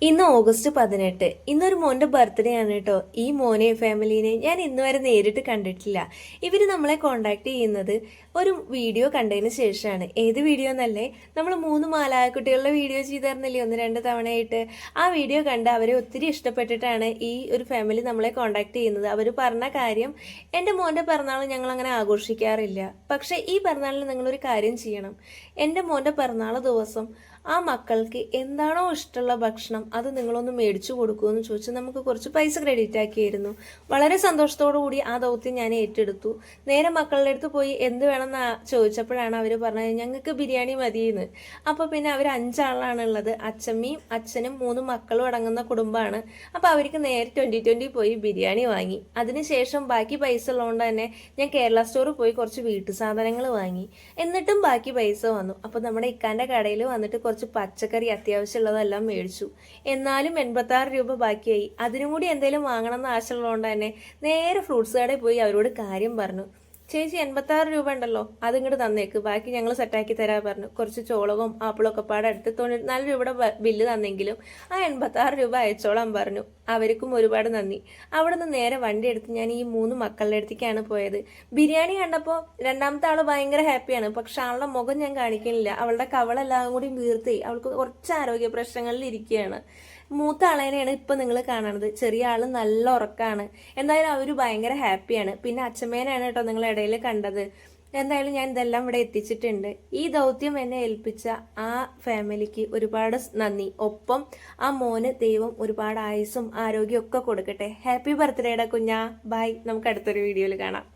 ഇന്ന് ഓഗസ്റ്റ് 18. ഇന്നൊരു മോന്റെ ബർത്ത്ഡേ ആണ് കേട്ടോ. ഈ മോനെ ഫാമിലീനെ ഞാൻ ഇന്ന് വരെ നേരിട്ട് കണ്ടിട്ടില്ല. ഇവര് നമ്മളെ കോണ്ടാക്ട് ചെയ്യുന്നത് ഒരു വീഡിയോ കണ്ടതിന് ശേഷമാണ്. ഏത് വീഡിയോ എന്നല്ലേ, നമ്മൾ 3 മാലാകുട്ടികളുടെ വീഡിയോ ചെയ്തിരുന്നില്ലേ 1-2 തവണയായിട്ട്. ആ വീഡിയോ കണ്ട് അവരെ ഒത്തിരി ഇഷ്ടപ്പെട്ടിട്ടാണ് ഈ ഒരു ഫാമിലി നമ്മളെ കോണ്ടാക്ട് ചെയ്യുന്നത്. അവർ പറഞ്ഞ കാര്യം, എൻ്റെ മോന്റെ പിറന്നാൾ ഞങ്ങൾ അങ്ങനെ ആഘോഷിക്കാറില്ല, പക്ഷെ ഈ പിറന്നാളിന് നിങ്ങളൊരു കാര്യം ചെയ്യണം. എൻ്റെ മോന്റെ പിറന്നാൾ ദിവസം ആ മക്കൾക്ക് എന്താണോ ഇഷ്ടമുള്ള ഭക്ഷണം അത് നിങ്ങളൊന്ന് മേടിച്ചു കൊടുക്കുമെന്ന് ചോദിച്ച് നമുക്ക് കുറച്ച് പൈസ ക്രെഡിറ്റ് ആക്കിയായിരുന്നു. വളരെ സന്തോഷത്തോടു കൂടി ആ ദൗത്യം ഞാൻ ഏറ്റെടുത്തു. നേരെ മക്കളുടെ അടുത്ത് പോയി എന്ത് വേണമെന്ന് ചോദിച്ചപ്പോഴാണ് അവർ പറഞ്ഞത് ഞങ്ങൾക്ക് ബിരിയാണി മതിയെന്ന്. അപ്പോൾ പിന്നെ അവർ 5 ആളാണുള്ളത്. അച്ഛമ്മയും അച്ഛനും 3 മക്കളും അടങ്ങുന്ന കുടുംബമാണ്. അപ്പോൾ അവർക്ക് നേരെ 2020 പോയി ബിരിയാണി വാങ്ങി. അതിനുശേഷം ബാക്കി പൈസ ഉള്ളതുകൊണ്ട് തന്നെ ഞാൻ കേരള സ്റ്റോറിൽ പോയി കുറച്ച് വീട്ടു സാധനങ്ങൾ വാങ്ങി. എന്നിട്ടും ബാക്കി പൈസ വന്നു. അപ്പോൾ നമ്മുടെ ഇക്കാൻ്റെ കടയിൽ വന്നിട്ട് കുറച്ച് പച്ചക്കറി അത്യാവശ്യമുള്ളതെല്ലാം മേടിച്ചു. എന്നാലും 86 രൂപ ബാക്കിയായി. അതിനും കൂടി എന്തെങ്കിലും വാങ്ങണം എന്ന് ആശയമുള്ളതുകൊണ്ട് തന്നെ നേരെ ഫ്രൂട്ട്സ് കടയിൽ പോയി അവരോട് കാര്യം പറഞ്ഞു. ചേച്ചി 86 രൂപ ഉണ്ടല്ലോ, അതിങ്ങോട്ട് തന്നേക്ക്, ബാക്കി ഞങ്ങൾ സെറ്റാക്കി തരാൻ പറഞ്ഞു. കുറച്ച് ചോളവും ആപ്പിളൊക്കെ പാടെ എടുത്ത് 94 രൂപയുടെ ബില്ല് തന്നെങ്കിലും ആ 86 രൂപ അയച്ചോളാൻ പറഞ്ഞു. അവർക്കും ഒരുപാട് നന്ദി. അവിടെ നിന്ന് നേരെ വണ്ടി എടുത്ത് ഞാൻ ഈ 3 മക്കളുടെ അടുത്തേക്കാണ് പോയത്. ബിരിയാണി കണ്ടപ്പോൾ രണ്ടാമത്തെ ആള് ഭയങ്കര ഹാപ്പിയാണ്, പക്ഷെ ആളുടെ മുഖം ഞാൻ കാണിക്കുന്നില്ല. അവളുടെ കവളെല്ലാം കൂടി വീർത്തേ അവൾക്ക് കുറച്ച് ആരോഗ്യ പ്രശ്നങ്ങളിൽ ഇരിക്കുകയാണ്. മൂത്ത ആളേനെയാണ് ഇപ്പൊ നിങ്ങൾ കാണുന്നത്. ചെറിയ ആള് നല്ല ഉറക്കാണ്. എന്തായാലും അവര് ഭയങ്കര ഹാപ്പിയാണ്. പിന്നെ അച്ഛമ്മേനാണ് കേട്ടോ നിങ്ങൾ ഇടയിൽ കണ്ടത്. എന്തായാലും ഞാൻ ഇതെല്ലാം ഇവിടെ എത്തിച്ചിട്ടുണ്ട്. ഈ ദൗത്യം എന്നെ ഏൽപ്പിച്ച ആ ഫാമിലിക്ക് ഒരുപാട് നന്ദി. ഒപ്പം ആ മോന് ദൈവം ഒരുപാട് ആയുസ്സും ആരോഗ്യം ഒക്കെ കൊടുക്കട്ടെ. ഹാപ്പി ബർത്ത്ഡേയുടെ കുഞ്ഞാ. ബൈ. നമുക്ക് അടുത്തൊരു വീഡിയോയിൽ കാണാം.